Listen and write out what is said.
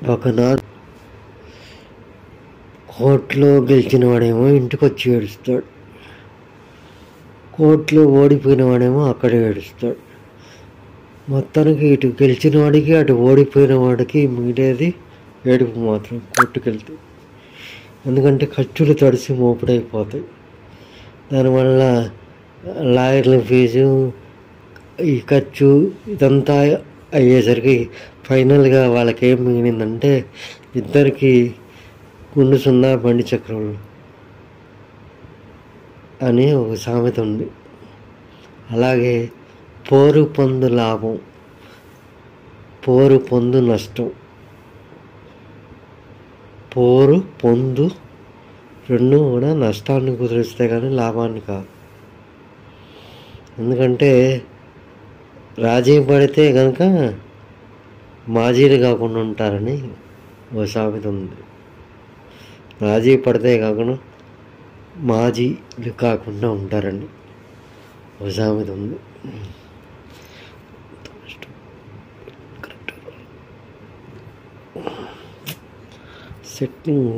ఒకనాడు కోర్టులో గెలిచిన వాడేమో ఇంటికి వచ్చి ఏడుస్తాడు, కోర్టులో ఓడిపోయిన వాడేమో అక్కడే ఏడుస్తాడు. మొత్తానికి ఇటు గెలిచిన వాడికి అటు ఓడిపోయిన వాడికి మిగిలేది ఏడుపు మాత్రం కోర్టుకు వెళ్తే. ఎందుకంటే ఖర్చులు తడిసి మోపుడైపోతాయి. దానివల్ల లాయర్ల ఫీజు, ఈ ఖర్చు ఇదంతా అయ్యేసరికి ఫైనల్గా వాళ్ళకి ఏం మిగిలిందంటే ఇద్దరికి గుండు సున్నా బండి చక్రం అని ఒక సామెత ఉంది. అలాగే పోరు పొందు లాభం, పోరు పొందు నష్టం. పోరు పొందు రెండు కూడా నష్టాన్ని కుదిరిస్తే కానీ లాభాన్ని కాదు. ఎందుకంటే రాజీ పడితే కనుక మాజీలు కాకుండా ఉంటారని ఓ సామెత ఉంది. రాజీ పడితే కాకుండా మాజీలు కాకుండా ఉంటారని ఓ సామెత ఉంది. సెట్టింగ్